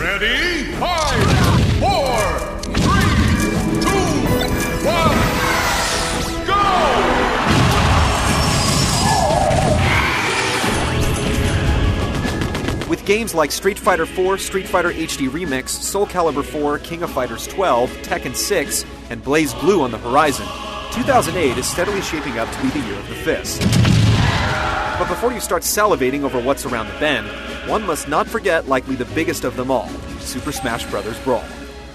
Ready? 5, 4, 3, 2, 1, go! With games like Street Fighter 4, Street Fighter HD Remix, Soul Calibur 4, King of Fighters 12, Tekken 6, and Blaze Blue on the horizon, 2008 is steadily shaping up to be the year of the fist. But before you start salivating over what's around the bend, one must not forget likely the biggest of them all, Super Smash Bros. Brawl.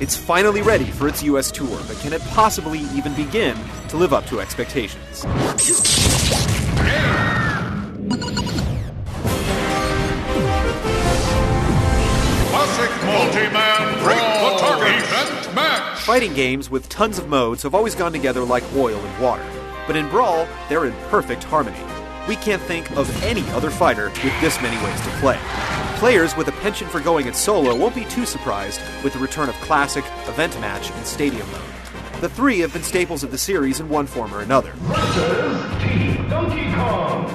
It's finally ready for its US tour, but can it possibly even begin to live up to expectations? Classic multi-man Brawl event match! Fighting games with tons of modes have always gone together like oil and water, but in Brawl, they're in perfect harmony. We can't think of any other fighter with this many ways to play. Players with a penchant for going it solo won't be too surprised with the return of Classic, Event Match, and Stadium mode. The three have been staples of the series in one form or another.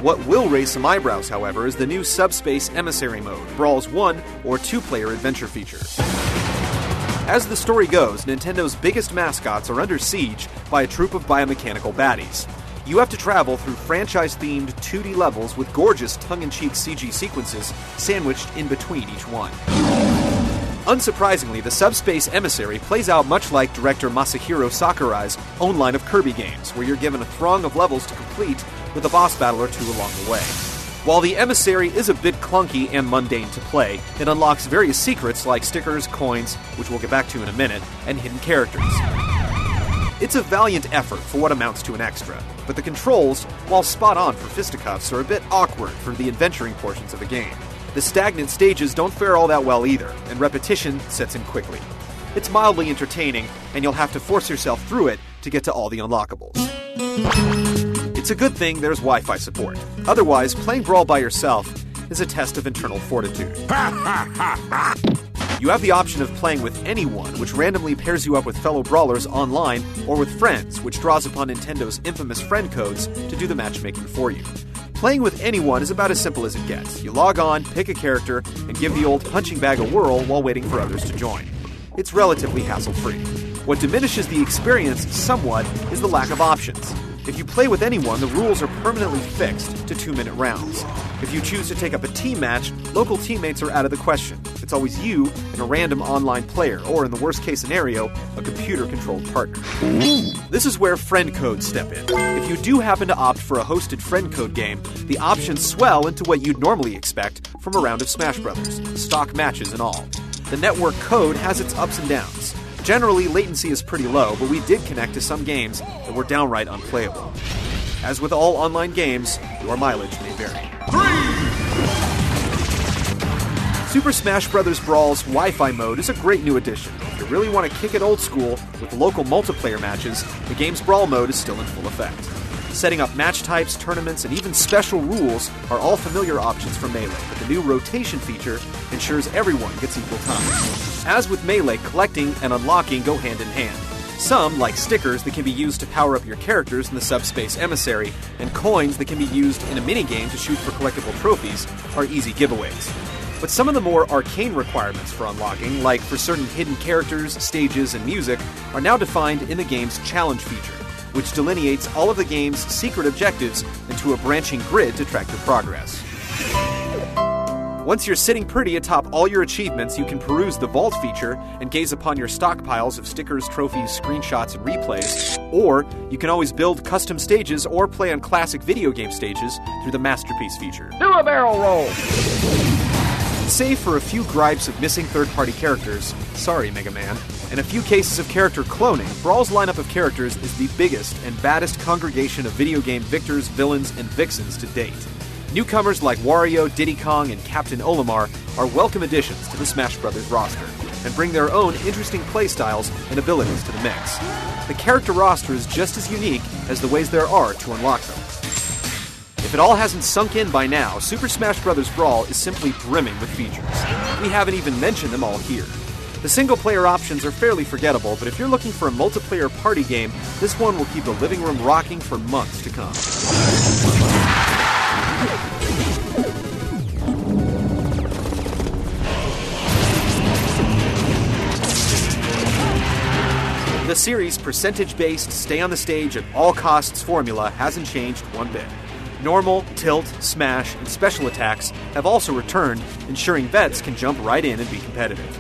What will raise some eyebrows, however, is the new Subspace Emissary mode, Brawl's one- or two-player adventure feature. As the story goes, Nintendo's biggest mascots are under siege by a troop of biomechanical baddies. You have to travel through franchise-themed 2D levels with gorgeous tongue-in-cheek CG sequences sandwiched in between each one. Unsurprisingly, the Subspace Emissary plays out much like director Masahiro Sakurai's own line of Kirby games, where you're given a throng of levels to complete with a boss battle or two along the way. While the Emissary is a bit clunky and mundane to play, it unlocks various secrets like stickers, coins, which we'll get back to in a minute, and hidden characters. It's a valiant effort for what amounts to an extra, but the controls, while spot on for fisticuffs, are a bit awkward for the adventuring portions of the game. The stagnant stages don't fare all that well either, and repetition sets in quickly. It's mildly entertaining, and you'll have to force yourself through it to get to all the unlockables. It's a good thing there's Wi-Fi support. Otherwise, playing Brawl by yourself is a test of internal fortitude. You have the option of playing with anyone, which randomly pairs you up with fellow brawlers online, or with friends, which draws upon Nintendo's infamous friend codes to do the matchmaking for you. Playing with anyone is about as simple as it gets. You log on, pick a character, and give the old punching bag a whirl while waiting for others to join. It's relatively hassle-free. What diminishes the experience somewhat is the lack of options. If you play with anyone, the rules are permanently fixed to 2-minute rounds. If you choose to take up a team match, local teammates are out of the question. It's always you and a random online player, or in the worst-case scenario, a computer-controlled partner. This is where friend codes step in. If you do happen to opt for a hosted friend code game, the options swell into what you'd normally expect from a round of Smash Bros., stock matches and all. The network code has its ups and downs. Generally, latency is pretty low, but we did connect to some games that were downright unplayable. As with all online games, your mileage may vary. 3! Super Smash Bros. Brawl's Wi-Fi mode is a great new addition. If you really want to kick it old school with local multiplayer matches, the game's Brawl mode is still in full effect. Setting up match types, tournaments, and even special rules are all familiar options for Melee, but the new rotation feature ensures everyone gets equal time. As with Melee, collecting and unlocking go hand in hand. Some, like stickers that can be used to power up your characters in the Subspace Emissary, and coins that can be used in a minigame to shoot for collectible trophies, are easy giveaways. But some of the more arcane requirements for unlocking, like for certain hidden characters, stages, and music, are now defined in the game's challenge feature, which delineates all of the game's secret objectives into a branching grid to track your progress. Once you're sitting pretty atop all your achievements, you can peruse the Vault feature and gaze upon your stockpiles of stickers, trophies, screenshots, and replays. Or, you can always build custom stages or play on classic video game stages through the Masterpiece feature. Do a barrel roll! Save for a few gripes of missing third-party characters, sorry Mega Man, and a few cases of character cloning, Brawl's lineup of characters is the biggest and baddest congregation of video game victors, villains, and vixens to date. Newcomers like Wario, Diddy Kong, and Captain Olimar are welcome additions to the Smash Bros. Roster, and bring their own interesting playstyles and abilities to the mix. The character roster is just as unique as the ways there are to unlock them. If it all hasn't sunk in by now, Super Smash Bros. Brawl is simply brimming with features. We haven't even mentioned them all here. The single-player options are fairly forgettable, but if you're looking for a multiplayer party game, this one will keep the living room rocking for months to come. The series' percentage-based, stay-on-the-stage-at-all-costs formula hasn't changed one bit. Normal, tilt, smash, and special attacks have also returned, ensuring vets can jump right in and be competitive.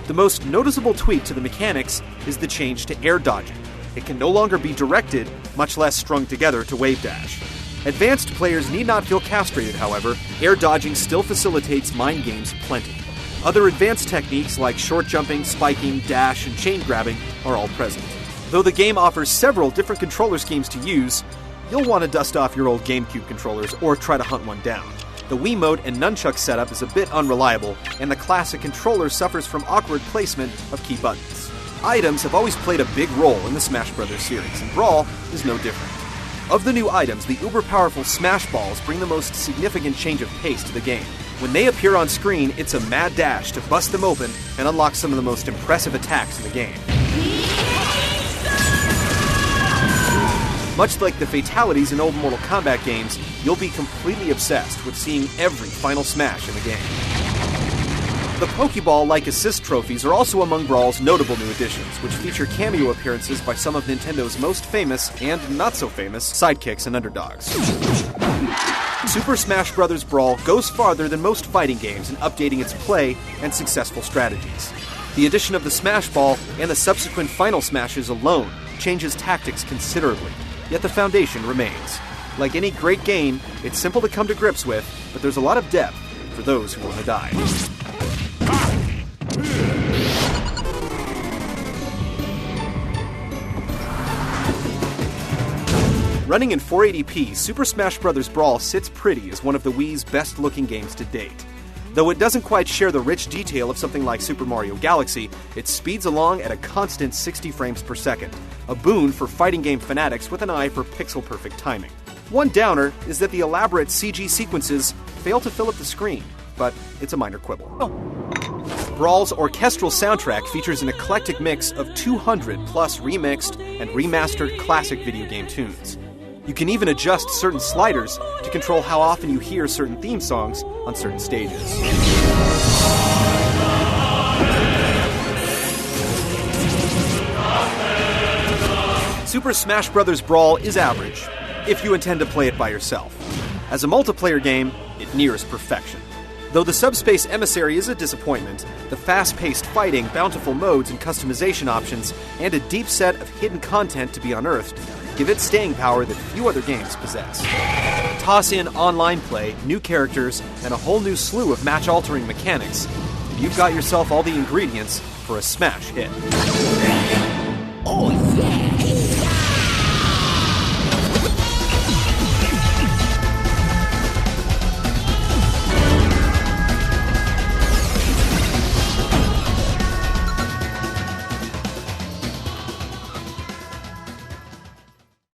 The most noticeable tweak to the mechanics is the change to air dodging. It can no longer be directed, much less strung together to wave dash. Advanced players need not feel castrated, however. Air dodging still facilitates mind games plenty. Other advanced techniques like short jumping, spiking, dash, and chain grabbing are all present. Though the game offers several different controller schemes to use, you'll want to dust off your old GameCube controllers or try to hunt one down. The Wiimote and nunchuck setup is a bit unreliable, and the classic controller suffers from awkward placement of key buttons. Items have always played a big role in the Smash Bros. Series, and Brawl is no different. Of the new items, the uber-powerful Smash Balls bring the most significant change of pace to the game. When they appear on screen, it's a mad dash to bust them open and unlock some of the most impressive attacks in the game. Much like the fatalities in old Mortal Kombat games, you'll be completely obsessed with seeing every final smash in the game. The Pokeball-like assist trophies are also among Brawl's notable new additions, which feature cameo appearances by some of Nintendo's most famous and not-so-famous sidekicks and underdogs. Super Smash Bros. Brawl goes farther than most fighting games in updating its play and successful strategies. The addition of the Smash Ball and the subsequent final smashes alone changes tactics considerably, yet the foundation remains. Like any great game, it's simple to come to grips with, but there's a lot of depth for those who want to dive. Running in 480p, Super Smash Bros. Brawl sits pretty as one of the Wii's best-looking games to date. Though it doesn't quite share the rich detail of something like Super Mario Galaxy, it speeds along at a constant 60 frames per second, a boon for fighting game fanatics with an eye for pixel-perfect timing. One downer is that the elaborate CG sequences fail to fill up the screen, but it's a minor quibble. Brawl's orchestral soundtrack features an eclectic mix of 200-plus remixed and remastered classic video game tunes. You can even adjust certain sliders to control how often you hear certain theme songs on certain stages. Super Smash Bros. Brawl is average, if you intend to play it by yourself. As a multiplayer game, it nears perfection. Though the Subspace Emissary is a disappointment, the fast-paced fighting, bountiful modes and customization options, and a deep set of hidden content to be unearthed give it staying power that few other games possess. Toss in online play, new characters, and a whole new slew of match-altering mechanics, and you've got yourself all the ingredients for a smash hit. Oh yeah!